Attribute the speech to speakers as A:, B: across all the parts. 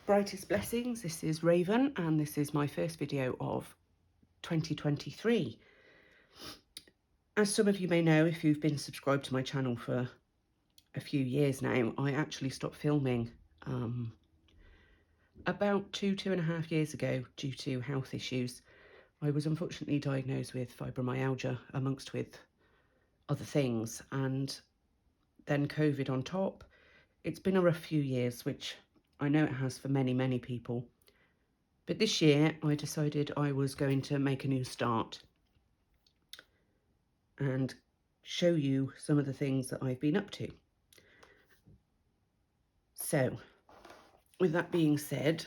A: Brightest Blessings, this is Raven and this is my first video of 2023. As some of you may know, if you've been subscribed to my channel for a few years now, I actually stopped filming about two and a half years ago due to health issues. I was unfortunately diagnosed with fibromyalgia amongst with other things, and then COVID on top. It's been a rough few years, which I know it has for many people. But this year I decided I was going to make a new start and show you some of the things that I've been up to. So, with that being said,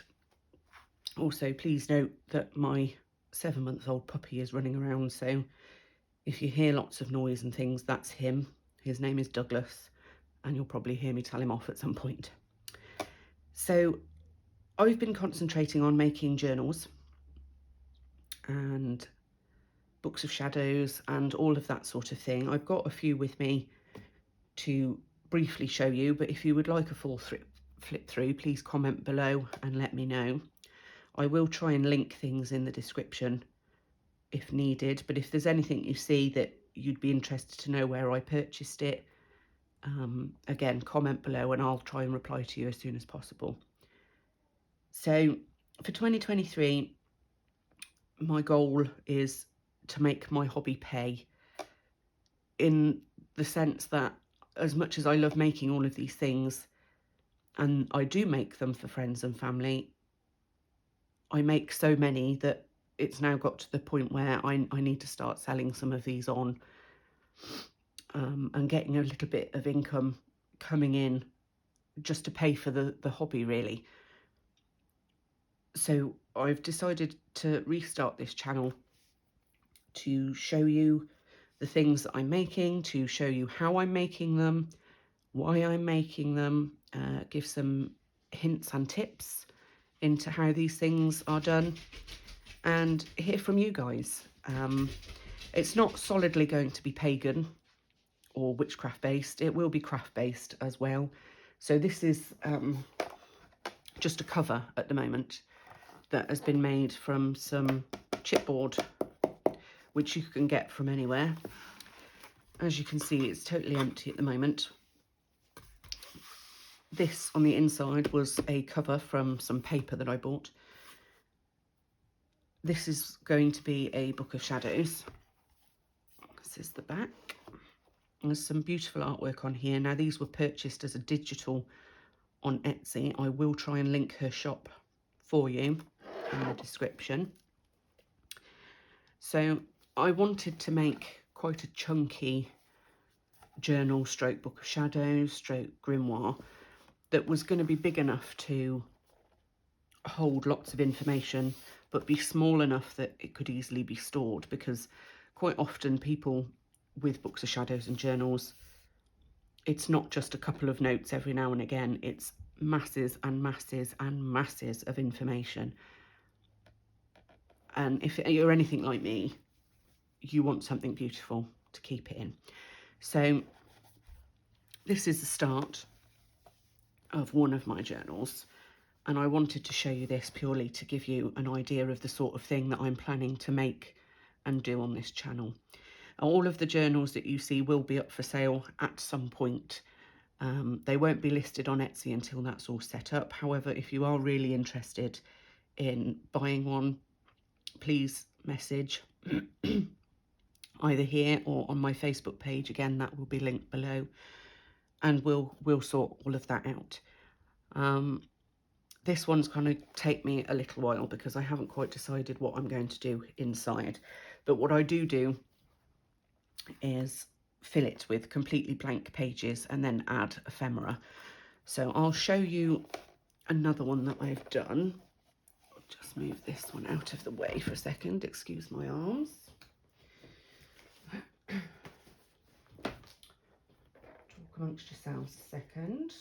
A: also please note that my 7-month-old puppy is running around, so if you hear lots of noise and things, that's him. His name is Douglas, and you'll probably hear me tell him off at some point. So I've been concentrating on making journals and books of shadows and all of that sort of thing. I've got a few with me to briefly show you, but if you would like a full flip through, please comment below and let me know. I will try and link things in the description if needed, but if there's anything you see that you'd be interested to know where I purchased it, again, comment below and I'll try and reply to you as soon as possible. So for 2023, my goal is to make my hobby pay, in the sense that as much as I love making all of these things, and I do make them for friends and family, I make so many that it's now got to the point where I need to start selling some of these on and getting a little bit of income coming in just to pay for the hobby, really. So I've decided to restart this channel to show you the things that I'm making, to show you how I'm making them, why I'm making them, give some hints and tips into how these things are done, and hear from you guys. It's not solidly going to be pagan or witchcraft based, it will be craft based as well. So this is just a cover at the moment that has been made from some chipboard, which you can get from anywhere. As you can see, it's totally empty at the moment. This on the inside was a cover from some paper that I bought. This is going to be a book of shadows. This is the back. There's some beautiful artwork on here. Now, these were purchased as a digital on Etsy. I will try and link her shop for you in the description. So I wanted to make quite a chunky journal stroke book of shadows stroke grimoire that was going to be big enough to hold lots of information, but be small enough that it could easily be stored, because quite often people with books of shadows and journals, it's not just a couple of notes every now and again, it's masses and masses and masses of information. And if you're anything like me, you want something beautiful to keep it in. So this is the start of one of my journals, and I wanted to show you this purely to give you an idea of the sort of thing that I'm planning to make and do on this channel. All of the journals that you see will be up for sale at some point. They won't be listed on Etsy until that's all set up. However, if you are really interested in buying one, please message either here or on my Facebook page. Again, that will be linked below, and we'll sort all of that out. This one's going to take me a little while because I haven't quite decided what I'm going to do inside. But what I do is fill it with completely blank pages and then add ephemera. So I'll show you another one that I've done. I'll just move this one out of the way for a second. Excuse my arms. Talk amongst yourselves a second.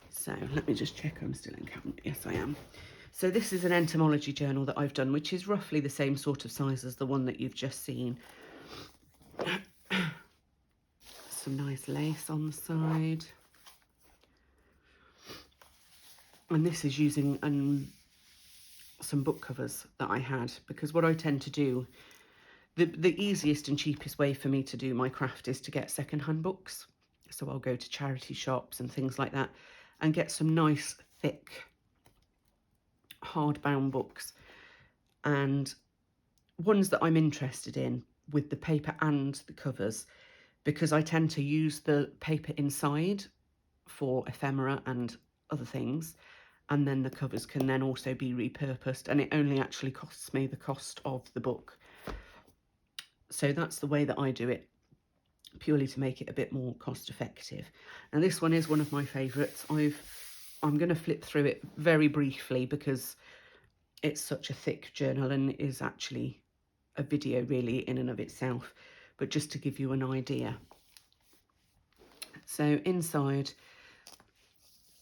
A: So let me just check I'm still in camera. Yes, I am. So this is an entomology journal that I've done, which is roughly the same sort of size as the one that you've just seen. Some nice lace on the side. And this is using some book covers that I had, because what I tend to do, the easiest and cheapest way for me to do my craft is to get secondhand books. So I'll go to charity shops and things like that and get some nice thick hardbound books, and ones that I'm interested in with the paper and the covers, because I tend to use the paper inside for ephemera and other things, and then the covers can then also be repurposed, and it only actually costs me the cost of the book. So that's the way that I do it, purely to make it a bit more cost effective. And this one is one of my favourites. I'm going to flip through it very briefly because it's such a thick journal and is actually a video really in and of itself, but just to give you an idea. So inside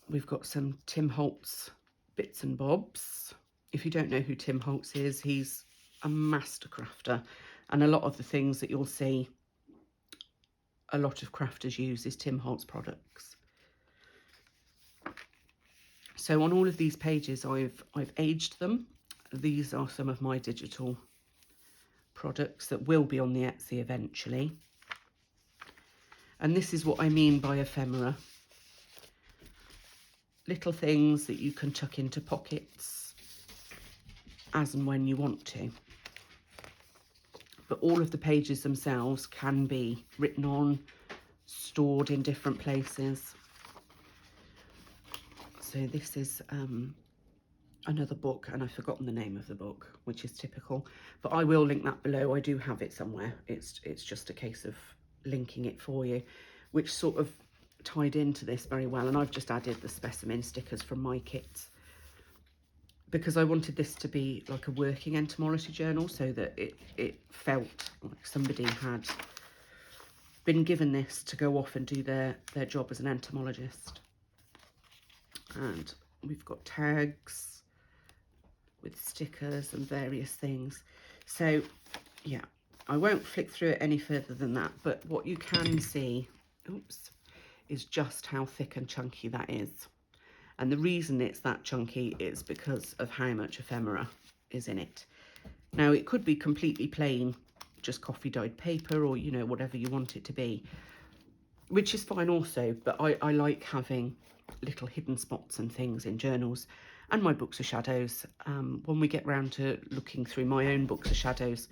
A: we've got some Tim Holtz bits and bobs. If you don't know who Tim Holtz is, he's a master crafter, and a lot of the things that you'll see a lot of crafters use is Tim Holtz products. So on all of these pages I've aged them. These are some of my digital products that will be on the Etsy eventually. And this is what I mean by ephemera. Little things that you can tuck into pockets as and when you want to. But all of the pages themselves can be written on, stored in different places. So this is another book, and I've forgotten the name of the book, which is typical, but I will link that below. I do have it somewhere. It's just a case of linking it for you, which sort of tied into this very well. And I've just added the specimen stickers from my kits because I wanted this to be like a working entomology journal, so that it felt like somebody had been given this to go off and do their job as an entomologist. And we've got tags with stickers and various things. So yeah, I won't flick through it any further than that, but what you can see, oops, is just how thick and chunky that is. And the reason it's that chunky is because of how much ephemera is in it. Now it could be completely plain, just coffee dyed paper, or you know, whatever you want it to be, which is fine also, but I like having little hidden spots and things in journals. And my books of shadows, when we get round to looking through my own books of shadows,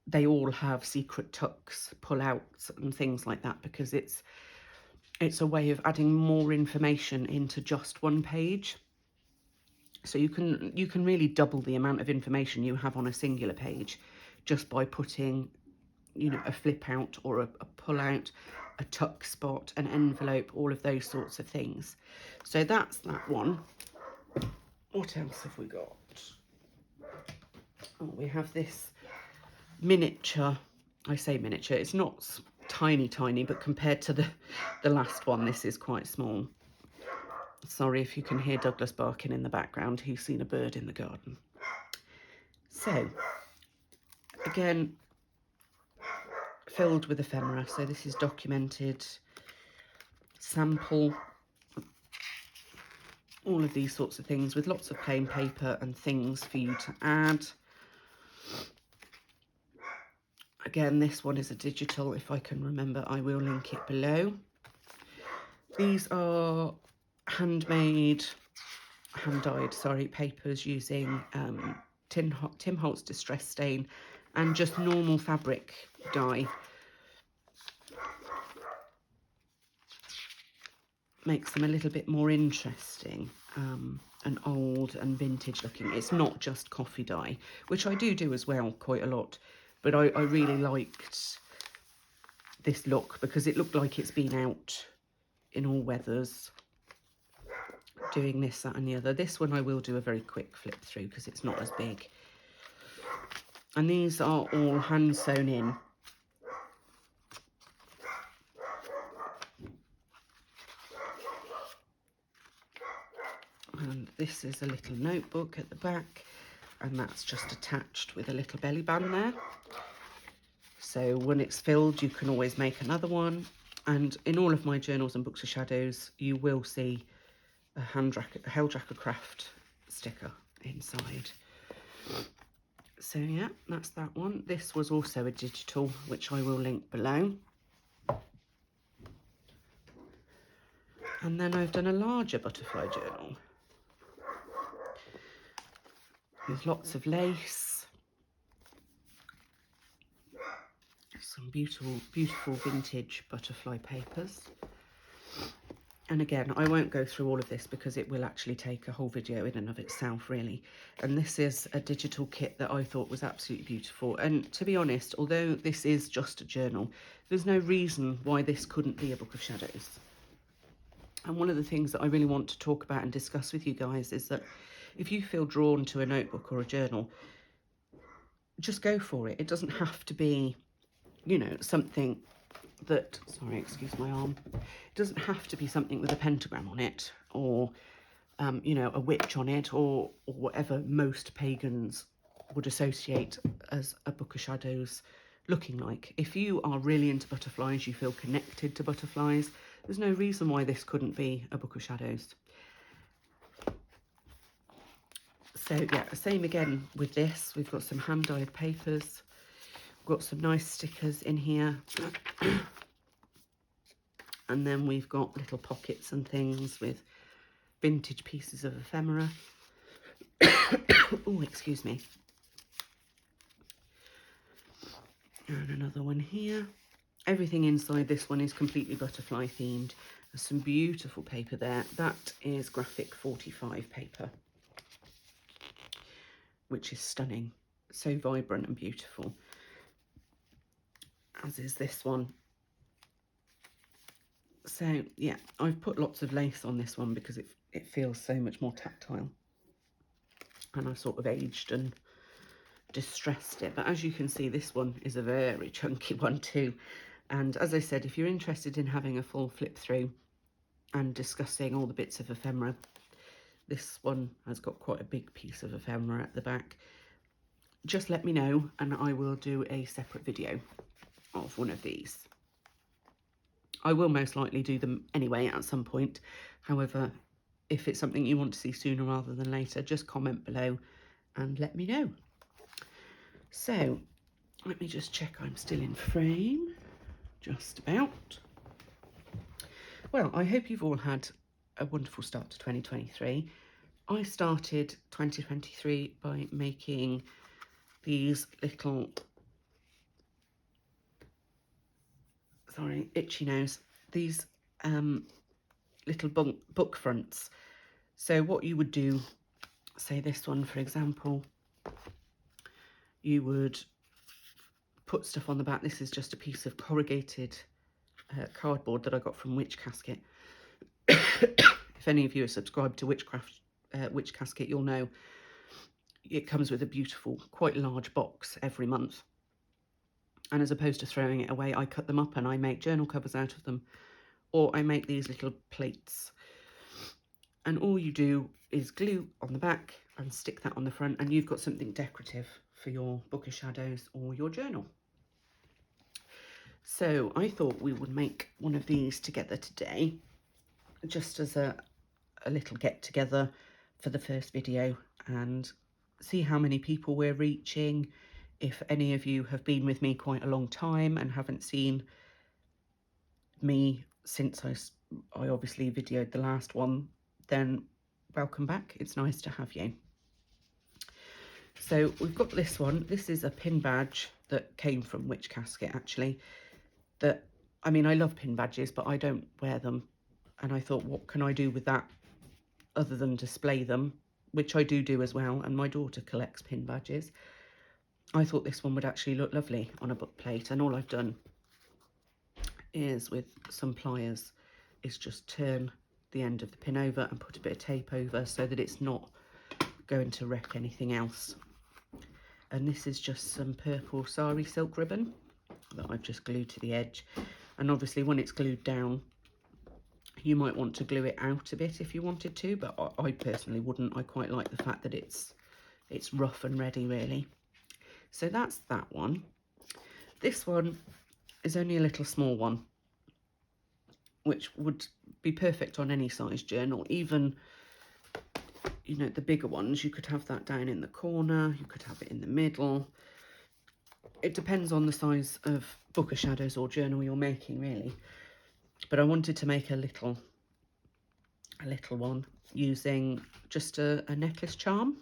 A: they all have secret tucks, pull-outs and things like that, because it's a way of adding more information into just one page. So you can really double the amount of information you have on a singular page just by putting, you know, a flip out or a pull out, a tuck spot, an envelope, all of those sorts of things. So that's that one. What else have we got? Oh, we have this miniature. I say miniature, it's not tiny, but compared to the last one, this is quite small. Sorry if you can hear Douglas barking in the background. He's seen a bird in the garden. So again, filled with ephemera. So this is documented, sample, all of these sorts of things with lots of plain paper and things for you to add. Again, this one is a digital. If I can remember, I will link it below. These are hand-dyed papers using Tim Holtz Distress Stain and just normal fabric dye. Makes them a little bit more interesting and old and vintage looking. It's not just coffee dye, which I do as well quite a lot, but I really liked this look because it looked like it's been out in all weathers doing this, that and the other. This one I will do a very quick flip through because it's not as big. And these are all hand sewn in. And this is a little notebook at the back, and that's just attached with a little belly band there. So when it's filled, you can always make another one. And in all of my journals and books of shadows, you will see a Helljacker Craft sticker inside. So yeah, that's that one. This was also a digital, which I will link below. And then I've done a larger butterfly journal with lots of lace, some beautiful vintage butterfly papers. And again, I won't go through all of this because it will actually take a whole video in and of itself, really. And this is a digital kit that I thought was absolutely beautiful. And to be honest, although this is just a journal, there's no reason why this couldn't be a book of shadows. And one of the things that I really want to talk about and discuss with you guys is that if you feel drawn to a notebook or a journal, just go for it. It doesn't have to be, you know, something that, sorry, excuse my arm. It doesn't have to be something with a pentagram on it, or, you know, a witch on it, or whatever most pagans would associate as a book of shadows looking like. If you are really into butterflies, you feel connected to butterflies, there's no reason why this couldn't be a book of shadows. So yeah, same again with this. We've got some hand-dyed papers. We've got some nice stickers in here. And then we've got little pockets and things with vintage pieces of ephemera. Oh, excuse me. And another one here. Everything inside this one is completely butterfly themed. There's some beautiful paper there. That is graphic 45 paper, which is stunning. So vibrant and beautiful. As is this one. So yeah, I've put lots of lace on this one because it feels so much more tactile. And I sort of aged and distressed it. But as you can see, this one is a very chunky one too. And as I said, if you're interested in having a full flip through and discussing all the bits of ephemera, this one has got quite a big piece of ephemera at the back. Just let me know and I will do a separate video of one of these. I will most likely do them anyway at some point. However, if it's something you want to see sooner rather than later, just comment below and let me know. So let me just check I'm still in frame. Just about. Well, I hope you've all had a wonderful start to 2023. I started 2023 by making these little, sorry, itchy nose, these little book fronts. So what you would do, say this one for example, you would put stuff on the back. This is just a piece of corrugated cardboard that I got from Witch Casket. If any of you are subscribed to Witch Casket, you'll know it comes with a beautiful, quite large box every month. And as opposed to throwing it away, I cut them up and I make journal covers out of them, or I make these little plates. And all you do is glue on the back and stick that on the front, and you've got something decorative for your book of shadows or your journal. So I thought we would make one of these together today, just as a little get together for the first video, and see how many people we're reaching. If any of you have been with me quite a long time and haven't seen me since I obviously videoed the last one, then welcome back. It's nice to have you. So we've got this one. This is a pin badge that came from Witch Casket, actually. That, I mean, I love pin badges, but I don't wear them. And I thought, what can I do with that other than display them, which I do as well. And my daughter collects pin badges. I thought this one would actually look lovely on a book plate. And all I've done is, with some pliers, is just turn the end of the pin over and put a bit of tape over so that it's not going to wreck anything else. And this is just some purple sari silk ribbon that I've just glued to the edge. And obviously when it's glued down, you might want to glue it out a bit if you wanted to, but I personally wouldn't. I quite like the fact that it's rough and ready, really. So that's that one. This one is only a little small one, which would be perfect on any size journal, even, you know, the bigger ones. You could have that down in the corner, you could have it in the middle. It depends on the size of book of shadows or journal you're making, really. But I wanted to make a little one using just a necklace charm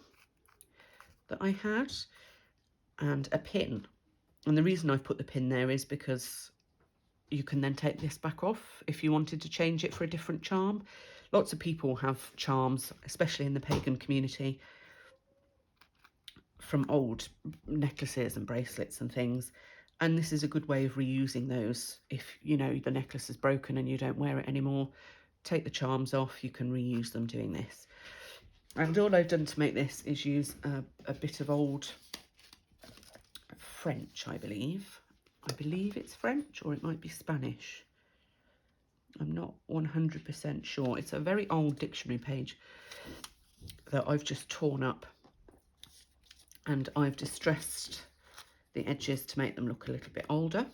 A: that I had and a pin. And the reason I've put the pin there is because you can then take this back off if you wanted to change it for a different charm. Lots of people have charms, especially in the pagan community, from old necklaces and bracelets and things. And this is a good way of reusing those. If, you know, the necklace is broken and you don't wear it anymore, take the charms off, you can reuse them doing this. And all I've done to make this is use a bit of old French, I believe. I believe it's French, or it might be Spanish. I'm not 100% sure. It's a very old dictionary page that I've just torn up, and I've distressed the edges to make them look a little bit older.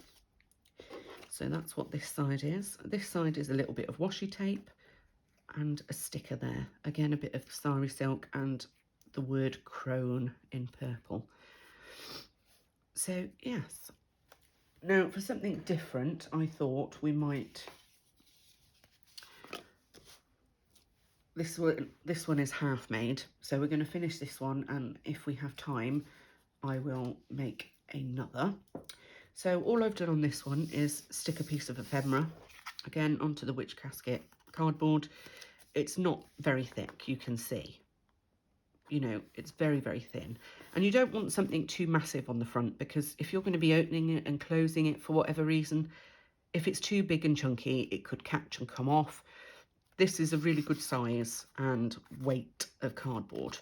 A: So that's what this side is. This side is a little bit of washi tape and a sticker there. Again, a bit of sari silk and the word crone in purple. So yes. Now for something different, I thought we might... This one is half made, so we're going to finish this one, and if we have time, I will make another. So all I've done on this one is stick a piece of ephemera, again, onto the witch casket cardboard. It's not very thick, you can see. You know, it's very, very thin. And you don't want something too massive on the front, because if you're going to be opening it and closing it for whatever reason, if it's too big and chunky, it could catch and come off. This is a really good size and weight of cardboard.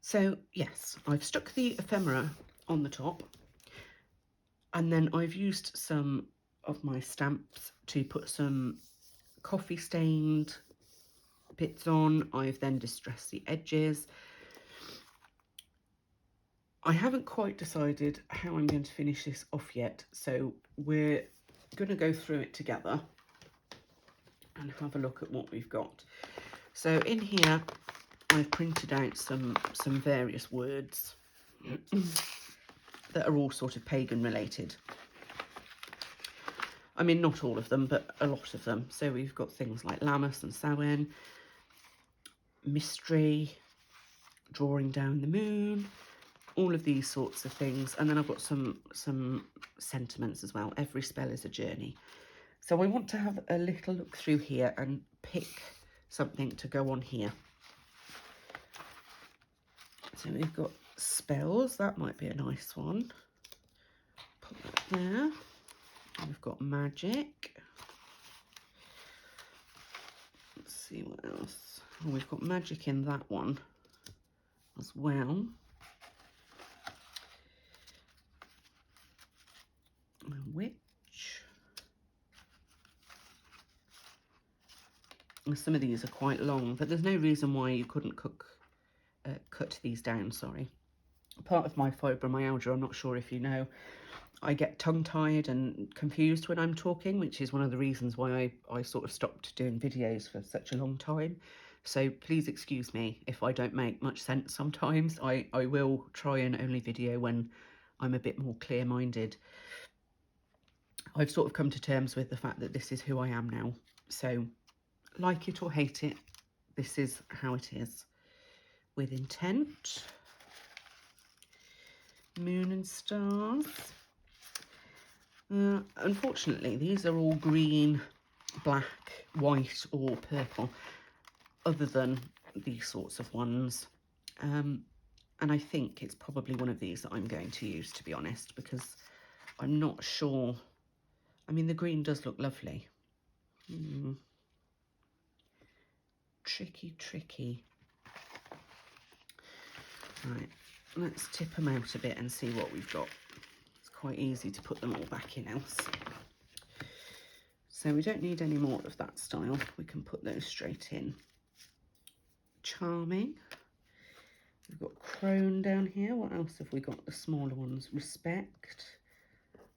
A: So yes, I've stuck the ephemera on the top, and then I've used some of my stamps to put some coffee stained bits on. I've then distressed the edges. I haven't quite decided how I'm going to finish this off yet, so we're going to go through it together and have a look at what we've got. So in here I've printed out some various words that are all sort of pagan related. I mean, not all of them, but a lot of them. So we've got things like Lammas and Samhain, mystery, drawing down the moon, all of these sorts of things. And then I've got some sentiments as well. Every spell is a journey. So I want to have a little look through here and pick something to go on here. So we've got spells, that might be a nice one. Put that there. We've got magic. Let's see what else. Oh, we've got magic in that one as well. A witch. And some of these are quite long, but there's no reason why you couldn't cut these down, sorry. Part of my fibromyalgia, I'm not sure if you know, I get tongue-tied and confused when I'm talking, which is one of the reasons why I sort of stopped doing videos for such a long time. So please excuse me if I don't make much sense sometimes. I will try and only video when I'm a bit more clear-minded. I've sort of come to terms with the fact that this is who I am now. So like it or hate it, this is how it is. With intent. Moon and stars. Unfortunately, these are all green, black, white or purple, other than these sorts of ones. And I think it's probably one of these that I'm going to use, to be honest, because I'm not sure. I mean, the green does look lovely. Tricky, tricky. Right, let's tip them out a bit and see what we've got. It's quite easy to put them all back in else. So we don't need any more of that style. We can put those straight in. Charming. We've got crone down here. What else have we got? The smaller ones. Respect.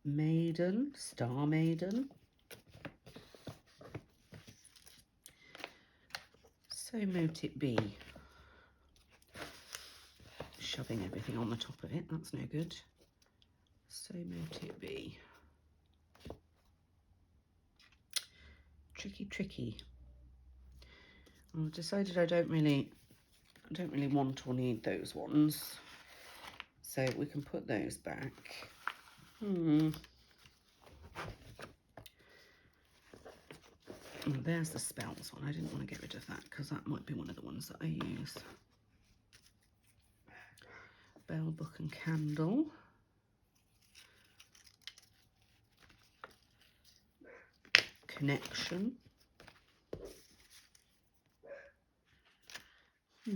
A: Maiden. Star maiden. So mote it be. Shoving everything on the top of it, that's no good. So mote it be. Tricky, tricky. I've decided I don't really want or need those ones, so we can put those back. Oh, there's the spells one. I didn't want to get rid of that because that might be one of the ones that I use. Bell, book and candle. Connection. I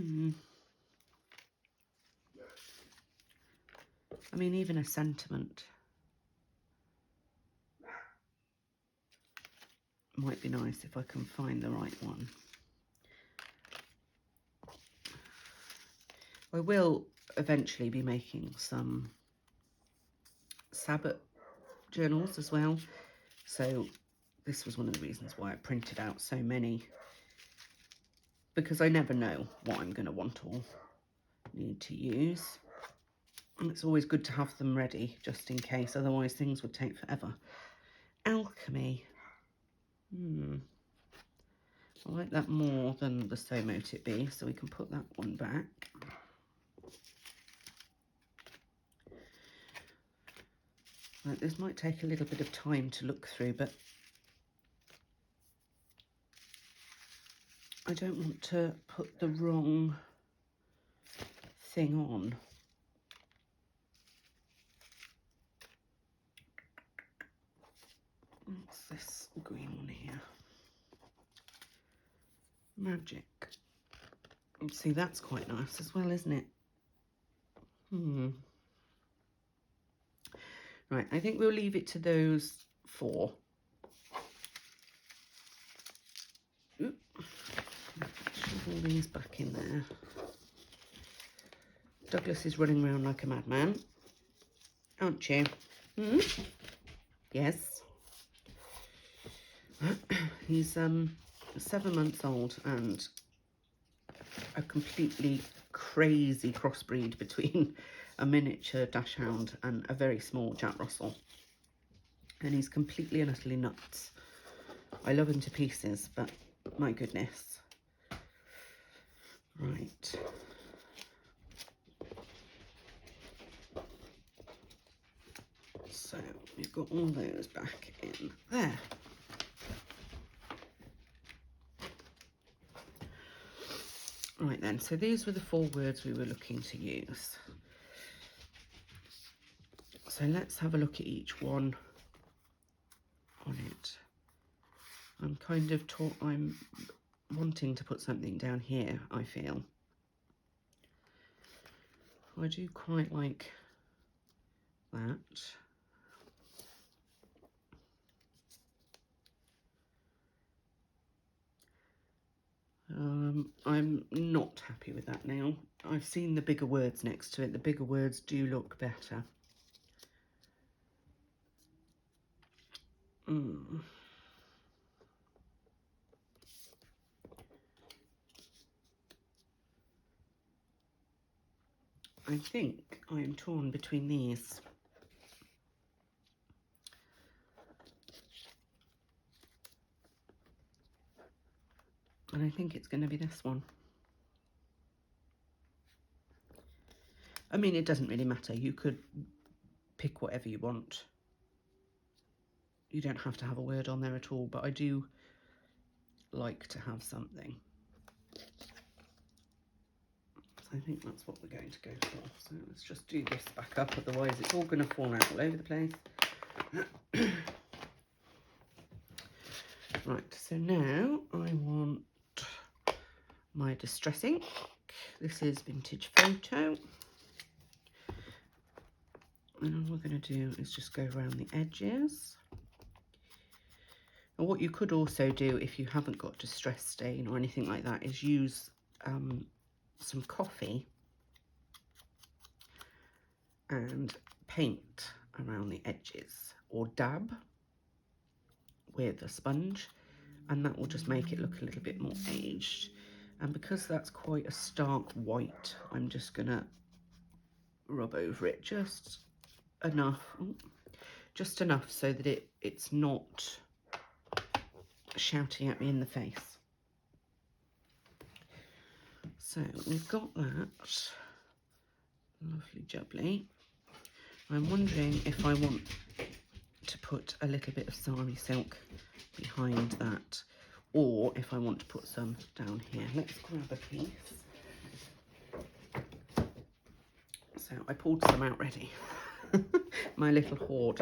A: mean, even a sentiment might be nice if I can find the right one. I will eventually be making some Sabbath journals as well. So this was one of the reasons why I printed out so many, because I never know what I'm going to want or need to use. And it's always good to have them ready just in case, otherwise things would take forever. Alchemy. I like that more than the So Mote It Be, so we can put that one back. Right, this might take a little bit of time to look through, but I don't want to put the wrong thing on. What's this green one here? Magic. See, that's quite nice as well, isn't it? Right, I think we'll leave it to those 4. Shove all these back in there. Douglas is running around like a madman, aren't you? Yes. He's 7 months old and a completely crazy crossbreed between a miniature dachshund and a very small Jack Russell. And he's completely and utterly nuts. I love him to pieces, but my goodness. Right. So we've got all those back in there. Right then, so these were the 4 words we were looking to use. So let's have a look at each one on it. I'm wanting to put something down here, I feel. I do quite like that. I'm not happy with that now. I've seen the bigger words next to it. The bigger words do look better. I think I am torn between these. And I think it's going to be this one. I mean, it doesn't really matter. You could pick whatever you want. You don't have to have a word on there at all, but I do like to have something. So I think that's what we're going to go for. So let's just do this back up, otherwise it's all going to fall out all over the place. Right, so now I want my distress ink. This is Vintage Photo. And all we're going to do is just go around the edges. And what you could also do if you haven't got distress stain or anything like that is use some coffee and paint around the edges, or dab with a sponge, and that will just make it look a little bit more aged. And because that's quite a stark white, I'm just gonna rub over it just enough, so that it's not shouting at me in the face. So we've got that, lovely jubbly. I'm wondering if I want to put a little bit of sari silk behind that, or if I want to put some down here. Let's grab a piece. So I pulled some out ready. My little hoard.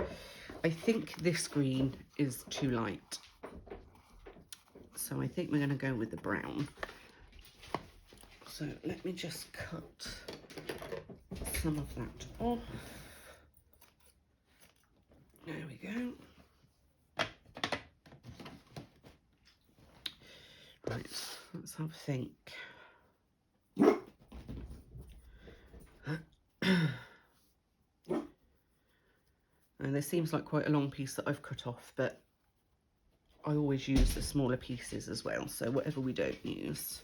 A: I think this green is too light, so I think we're going to go with the brown. So let me just cut some of that off. There we go. Right, let's have a think. And this seems like quite a long piece that I've cut off, but I always use the smaller pieces as well, so whatever we don't use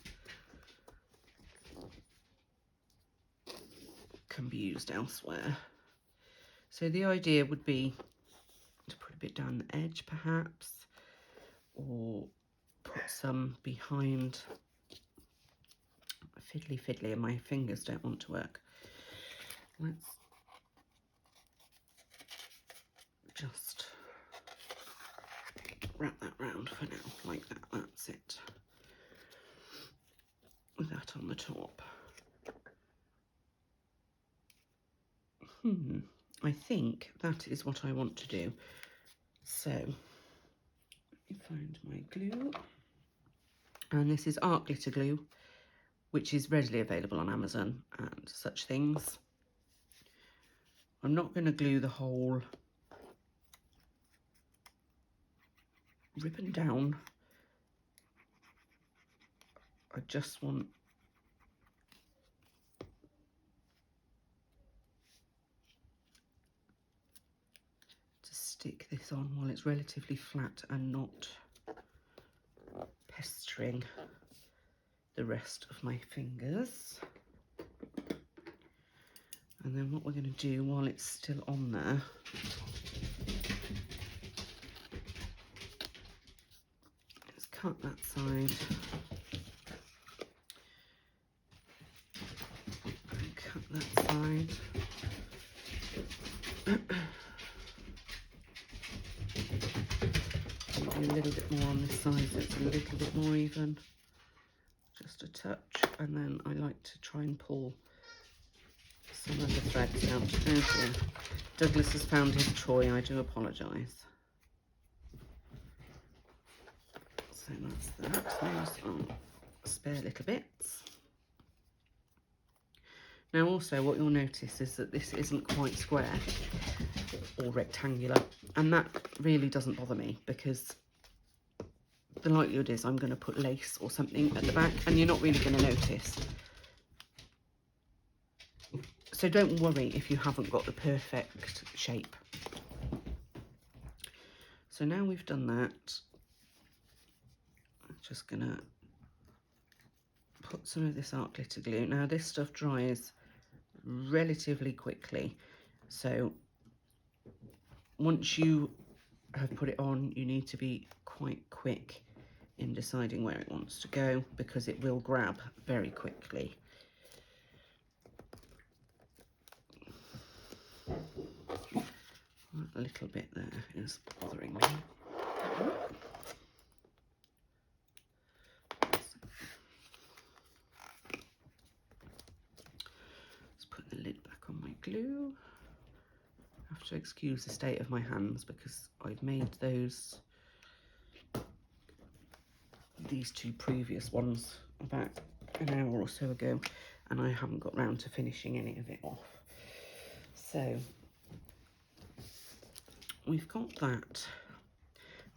A: can be used elsewhere. So the idea would be to put a bit down the edge perhaps, or put some behind. Fiddly and my fingers don't want to work. Let's just wrap that round for now, like that. That's it. With that on the top. I think that is what I want to do. So, let me find my glue. And this is art glitter glue, which is readily available on Amazon and such things. I'm not going to glue the whole ribbon down. I just want to stick this on while it's relatively flat and not pestering the rest of my fingers. And then what we're going to do while it's still on there is cut that side and cut that side. Maybe a little bit more on this side so it's a little bit more even. Just a touch, and then I like to try and pull some of the threads out. Oh dear. Douglas has found his toy, I do apologise. So that's that. Those are spare little bits. Now also what you'll notice is that this isn't quite square or rectangular, and that really doesn't bother me because the likelihood is I'm going to put lace or something at the back and you're not really going to notice. So don't worry if you haven't got the perfect shape. So now we've done that, I'm just going to put some of this art glitter glue. Now this stuff dries relatively quickly, so once you have put it on, you need to be quite quick in deciding where it wants to go because it will grab very quickly. A little bit there is bothering me. Let's put the lid back on my glue. I have to excuse the state of my hands because I've made these two previous ones about an hour or so ago, and I haven't got round to finishing any of it off. So we've got that.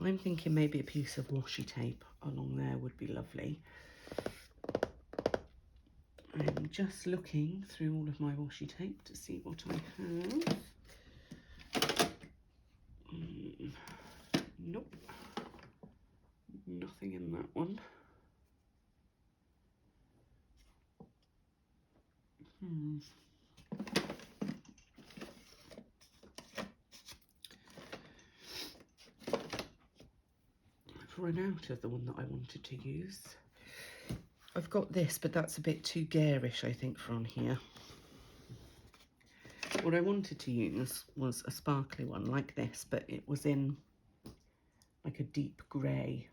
A: I'm thinking maybe a piece of washi tape along there would be lovely. I'm just looking through all of my washi tape to see what I have. Nope, nothing in that one. I've run out of the one that I wanted to use. I've got this, but that's a bit too garish, I think, for on here. What I wanted to use was a sparkly one like this, but it was in like a deep grey.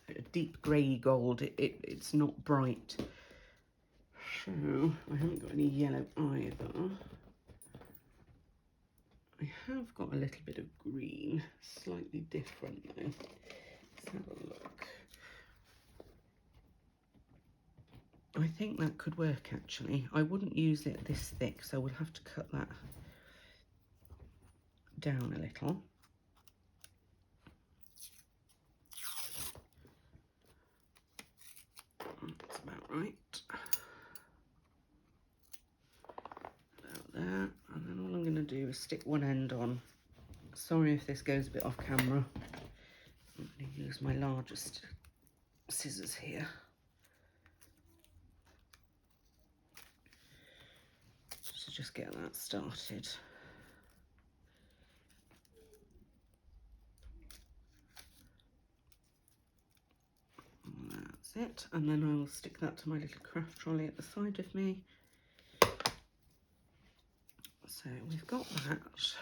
A: A deep grey gold. It's not bright. So I haven't got any yellow either. I have got a little bit of green, slightly different though. Let's have a look. I think that could work actually. I wouldn't use it this thick, so we'll have to cut that down a little. That's about right. About there. And then all I'm going to do is stick one end on. Sorry if this goes a bit off camera. I'm going to use my largest scissors here. So just get that started. And that's it. And then I will stick that to my little craft trolley at the side of me. So we've got that.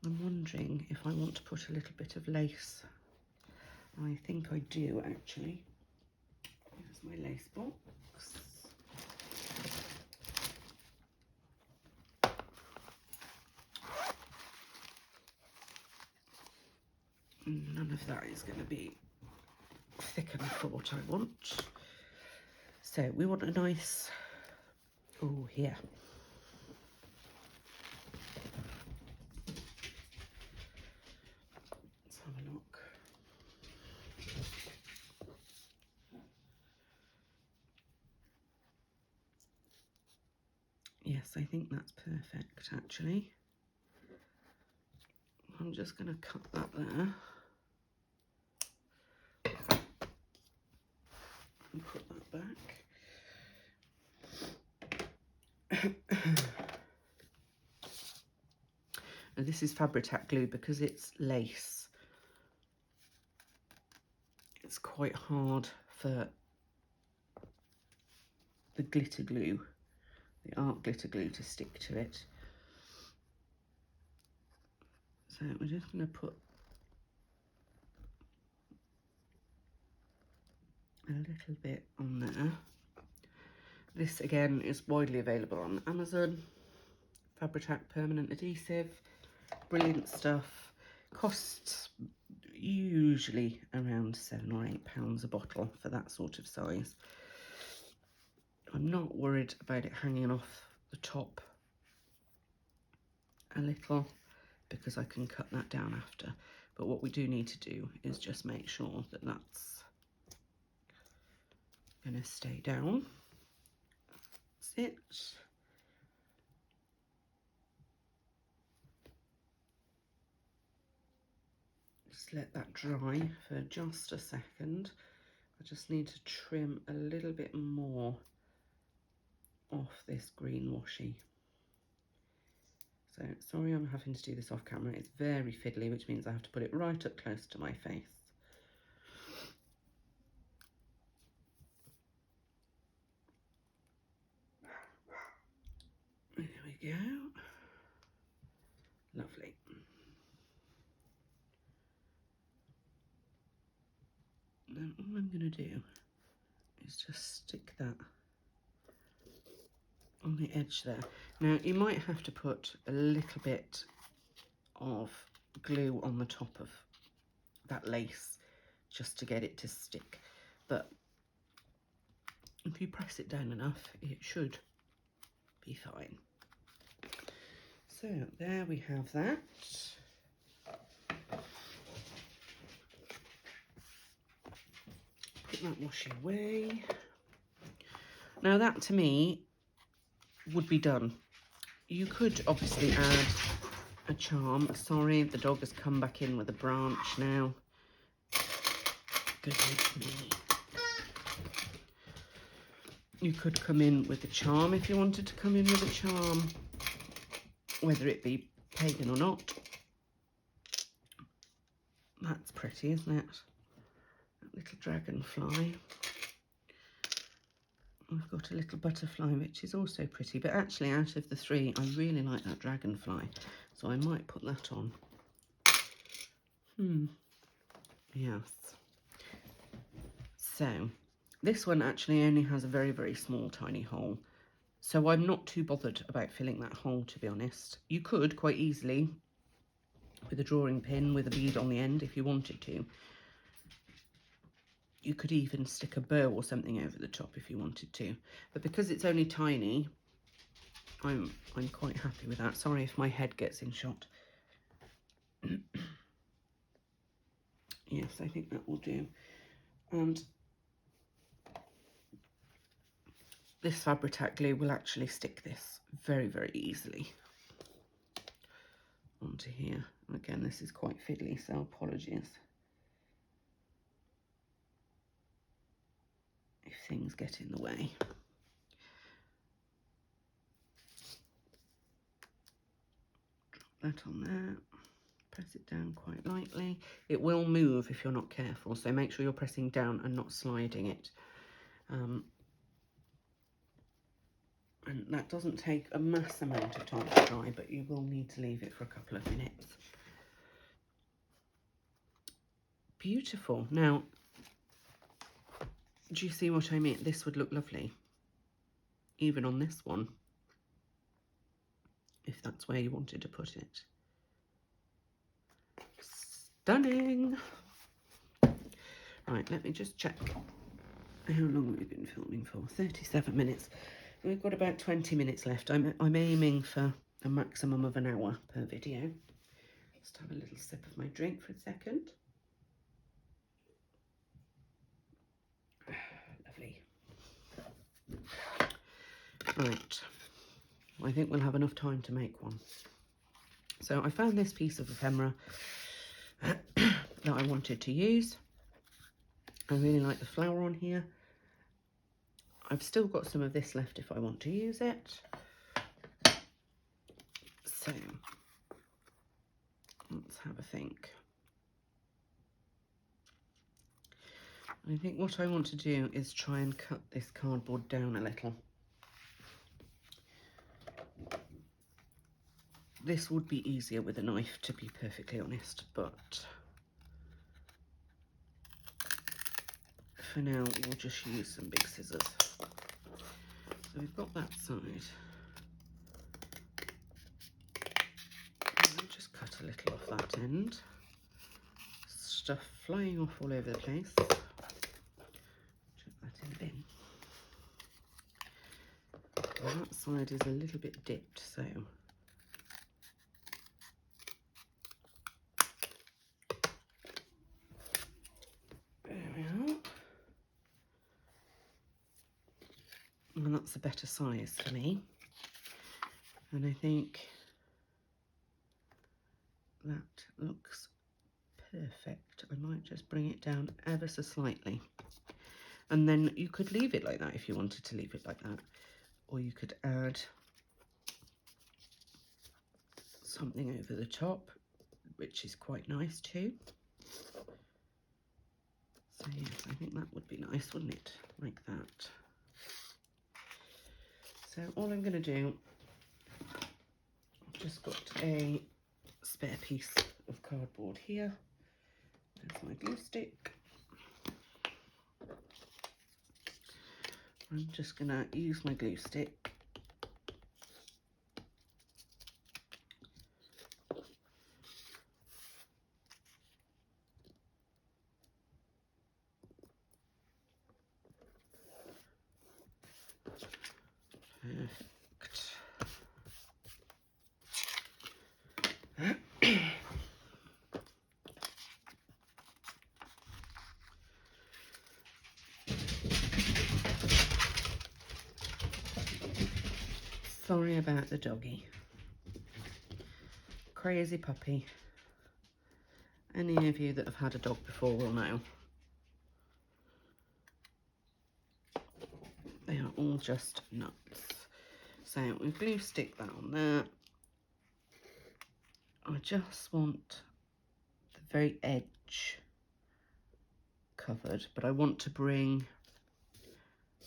A: I'm wondering if I want to put a little bit of lace. I think I do actually. Here's my lace box. None of that is going to be thick enough for what I want. So we want a nice, oh here. Let's have a look. Yes, I think that's perfect actually. I'm just going to cut that there. And put that back. And this is Fabri-Tac glue because it's lace. It's quite hard for the glitter glue, the art glitter glue, to stick to it. So we're just going to put a little bit on there. This again is widely available on Amazon. Fabri-Tac permanent adhesive, brilliant stuff. Costs usually around £7 or £8 a bottle for that sort of size. I'm not worried about it hanging off the top a little because I can cut that down after. But what we do need to do is just make sure that that's going to stay down. That's it. Just let that dry for just a second. I just need to trim a little bit more off this green washi. So sorry I'm having to do this off camera. It's very fiddly, which means I have to put it right up close to my face. There we go. Lovely. Then all I'm going to do is just stick that on the edge there. Now you might have to put a little bit of glue on the top of that lace just to get it to stick, but if you press it down enough it should be fine. So there we have that. Put that washi away. Now that to me would be done. You could obviously add a charm. Sorry, the dog has come back in with a branch now. Goodness me. You could come in with a charm if you wanted to come in with a charm, whether it be pagan or not. That's pretty, isn't it? That little dragonfly. We've got a little butterfly, which is also pretty, but actually out of the three, I really like that dragonfly, so I might put that on. Yes. So this one actually only has a very, very small, tiny hole. So I'm not too bothered about filling that hole, to be honest. You could quite easily, with a drawing pin with a bead on the end, if you wanted to. You could even stick a bow or something over the top if you wanted to. But because it's only tiny, I'm quite happy with that. Sorry if my head gets in shot. Yes, I think that will do. And this Fabri-Tac glue will actually stick this very, very easily onto here. Again, this is quite fiddly, so apologies if things get in the way. Drop that on there. Press it down quite lightly. It will move if you're not careful, so make sure you're pressing down and not sliding it. And that doesn't take a mass amount of time to dry, but you will need to leave it for a couple of minutes. Beautiful. Now, do you see what I mean? This would look lovely, even on this one, if that's where you wanted to put it. Stunning. Right, let me just check how long we've been filming for. 37 minutes. We've got about 20 minutes left. I'm aiming for a maximum of an hour per video. Just have a little sip of my drink for a second. Lovely. Right, I think we'll have enough time to make one. So I found this piece of ephemera that I wanted to use. I really like the flower on here. I've still got some of this left if I want to use it. So let's have a think. I think what I want to do is try and cut this cardboard down a little. This would be easier with a knife, to be perfectly honest, but for now we'll just use some big scissors. So we've got that side. I'll just cut a little off that end. Stuff flying off all over the place. Chuck that in the bin. And that side is a little bit dipped, so there we are. And that's a better size for me. And I think that looks perfect. I might just bring it down ever so slightly. And then you could leave it like that if you wanted to leave it like that. Or you could add something over the top, which is quite nice too. So yes, I think that would be nice, wouldn't it? Like that. So all I'm going to do, I've just got a spare piece of cardboard here. There's my glue stick. I'm just going to use my glue stick perfect. Sorry about the doggy. Crazy puppy. Any of you that have had a dog before will know. They are all just nuts. So we glue stick that on there. I just want the very edge covered, but I want to bring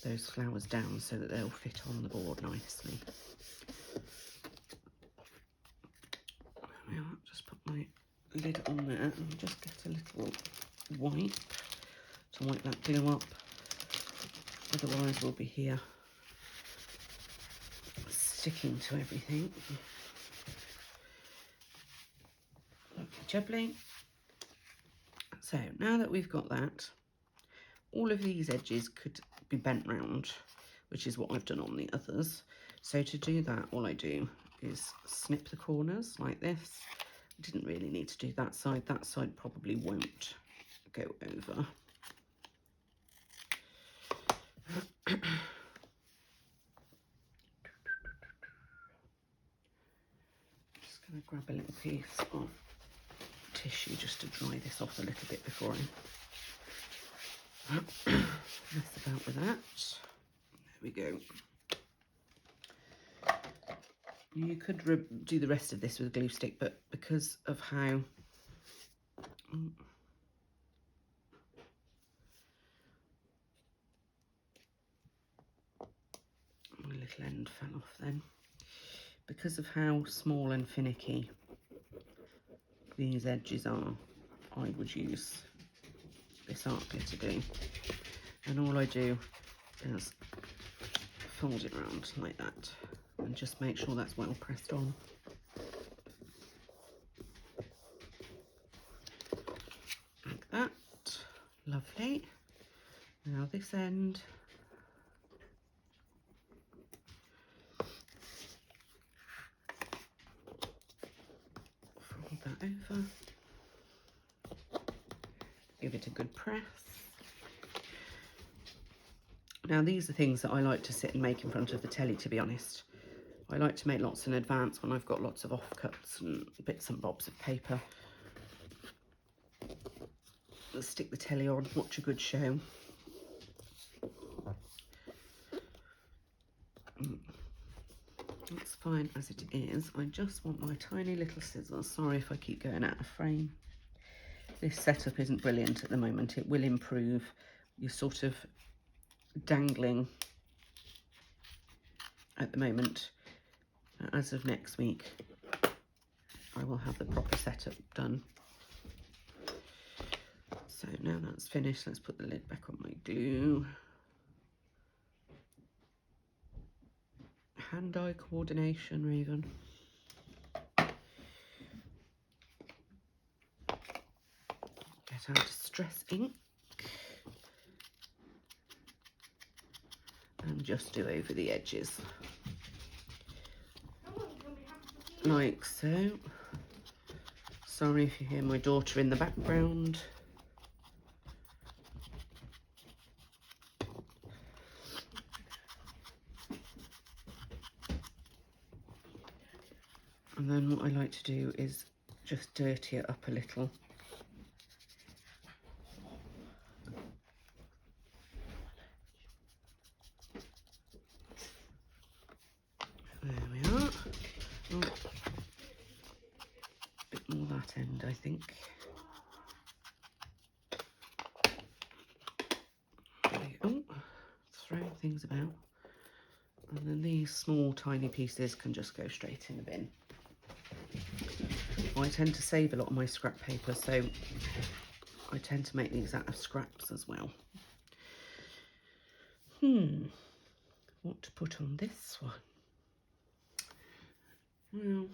A: those flowers down so that they'll fit on the board nicely. I'll just put my lid on there and just get a little wipe to wipe that glue up. Otherwise we'll be here sticking to everything. Lovely jubbly. So now that we've got that, all of these edges could be bent round, which is what I've done on the others. So to do that, all I do is snip the corners like this. I didn't really need to do that side. That side probably won't go over. Just going to grab a little piece of tissue just to dry this off a little bit before I mess about with that. There we go. You could do the rest of this with a glue stick, but because of how my little end fell off then, because of how small and finicky these edges are, I would use this art glitter glue, and all I do is fold it around like that and just make sure that's well pressed on. Like that. Lovely. Now this end. Fold that over. Give it a good press. Now these are things that I like to sit and make in front of the telly, to be honest. I like to make lots in advance when I've got lots of offcuts and bits and bobs of paper. Let's stick the telly on, watch a good show. That's fine as it is. I just want my tiny little scissors. Sorry if I keep going out of frame. This setup isn't brilliant at the moment. It will improve. You're sort of dangling at the moment. As of next week, I will have the proper setup done. So now that's finished, let's put the lid back on my glue. Hand-eye coordination, Raven. Get out distress ink. And just do over the edges. Like so. Sorry if you hear my daughter in the background. And then what I like to do is just dirty it up a little. There we are. Oh, a bit more that end, I think. Oh, throw things about. And then these small tiny pieces can just go straight in the bin. I tend to save a lot of my scrap paper, so I tend to make these out of scraps as well. What to put on this one? Well,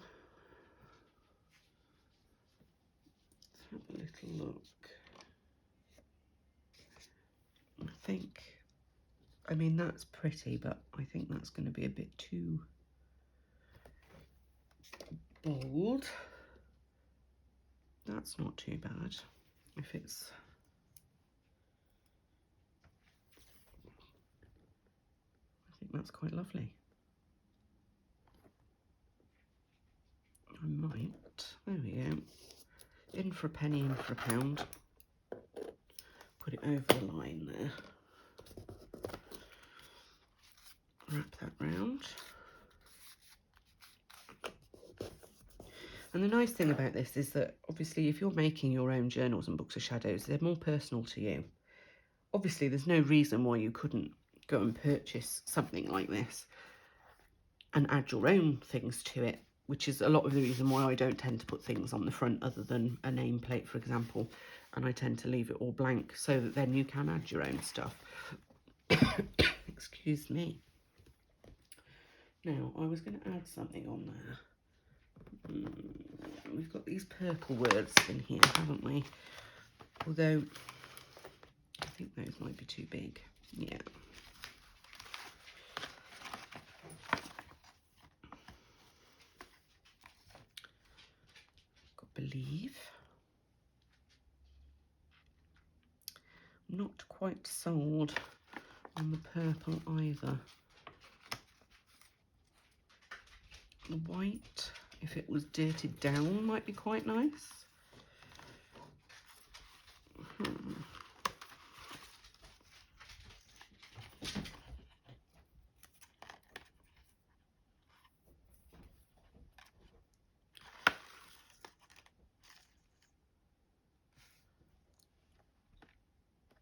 A: let's have a little look. I mean, that's pretty, but I think that's going to be a bit too bold. That's not too bad. If it's... I think that's quite lovely. I might, there we go. In for a penny, in for a pound. Put it over the line there. wrap that round. And the nice thing about this is that obviously if you're making your own journals and books of shadows, they're more personal to you. Obviously there's no reason why you couldn't go and purchase something like this and add your own things to it, which is a lot of the reason why I don't tend to put things on the front other than a nameplate, for example, and I tend to leave it all blank so that then you can add your own stuff. Excuse me. Now, I was going to add something on there. We've got these purple words in here, haven't we? Although, I think those might be too big. Yeah. Got believe. Not quite sold on the purple either. The white, if it was dirted down, might be quite nice.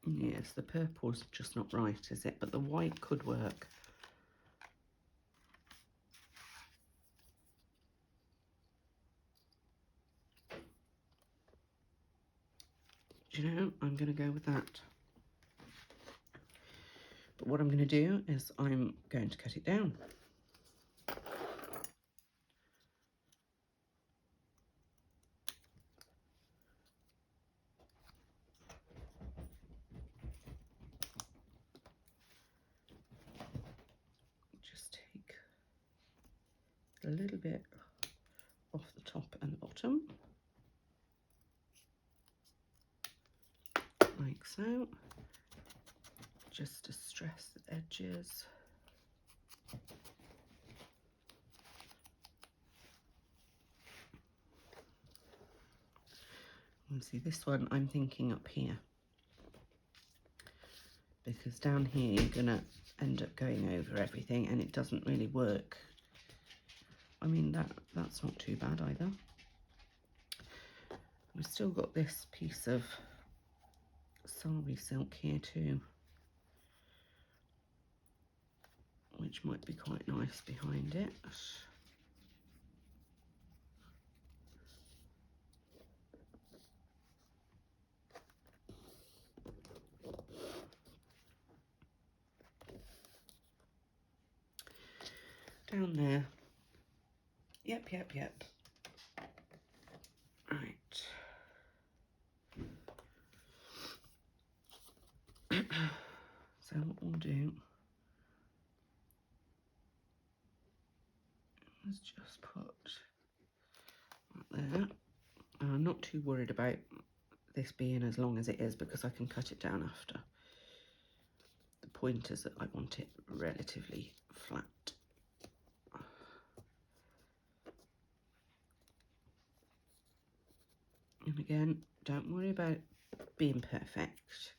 A: Yes, the purple's just not right, is it? But the white could work. Do you know, I'm going to go with that. But what I'm going to do is I'm going to cut it down. Just take a little bit off the top and the bottom, like so, just to stress the edges. And see, this one I'm thinking up here, because down here you're gonna end up going over everything and it doesn't really work. I mean, that's not too bad either. We've still got this piece of sari silk here too, which might be quite nice behind it. Down there. Yep. Right. So what we'll do is just put that there. I'm not too worried about this being as long as it is because I can cut it down after. The point is that I want it relatively flat. And again, don't worry about being perfect.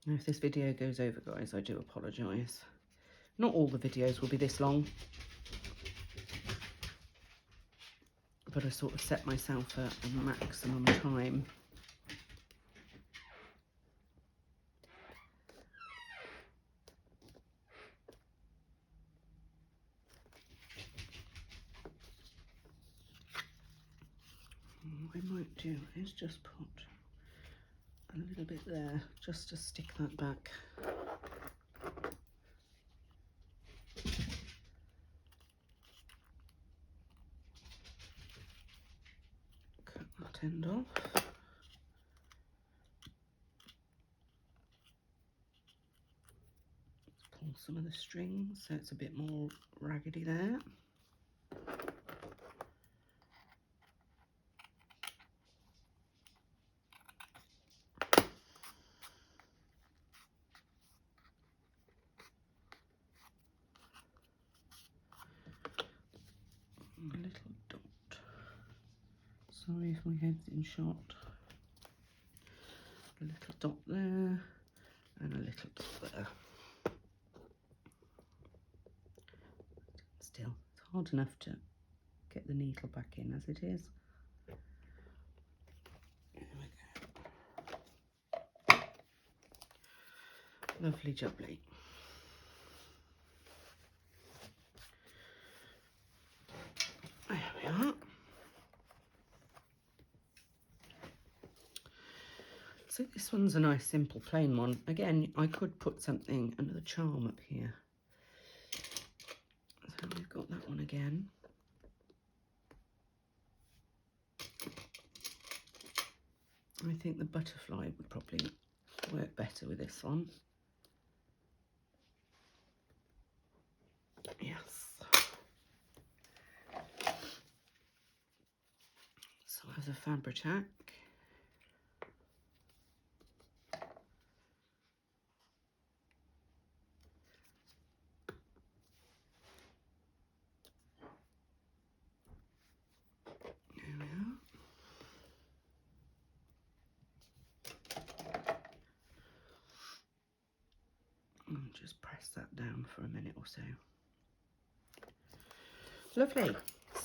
A: Now, if this video goes over, guys, I do apologise. Not all the videos will be this long, but I sort of set myself a maximum time. What I might do is just put a little bit there, just to stick that back. Cut that end off. Pull some of the strings so it's a bit more raggedy there. A little dot. Sorry if my head's in shot. A little dot there, and a little bit there. Still, it's hard enough to get the needle back in as it is. There we go. Lovely jubbly. There we are. So this one's a nice simple plain one. Again, I could put something, another charm up here. So we've got that one again. I think the butterfly would probably work better with this one. Yes. So I have the Fabri-Tac. There we are. And just press that down for a minute or so. Lovely.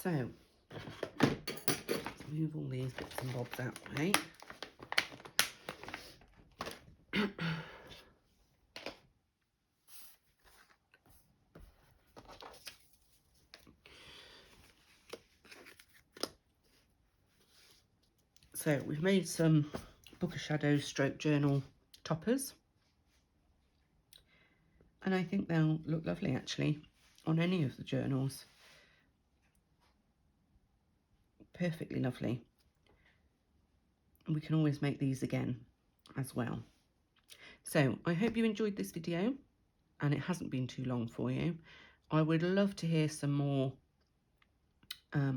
A: So move all these bits and bobs out the way. So we've made some Book of Shadows stroke journal toppers, and I think they'll look lovely actually on any of the journals. Perfectly lovely. And we can always make these again as well. So I hope you enjoyed this video and it hasn't been too long for you. I would love to hear some more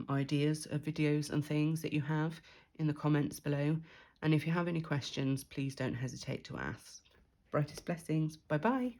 A: ideas of videos and things that you have in the comments below. And if you have any questions, please don't hesitate to ask. Brightest blessings. Bye bye.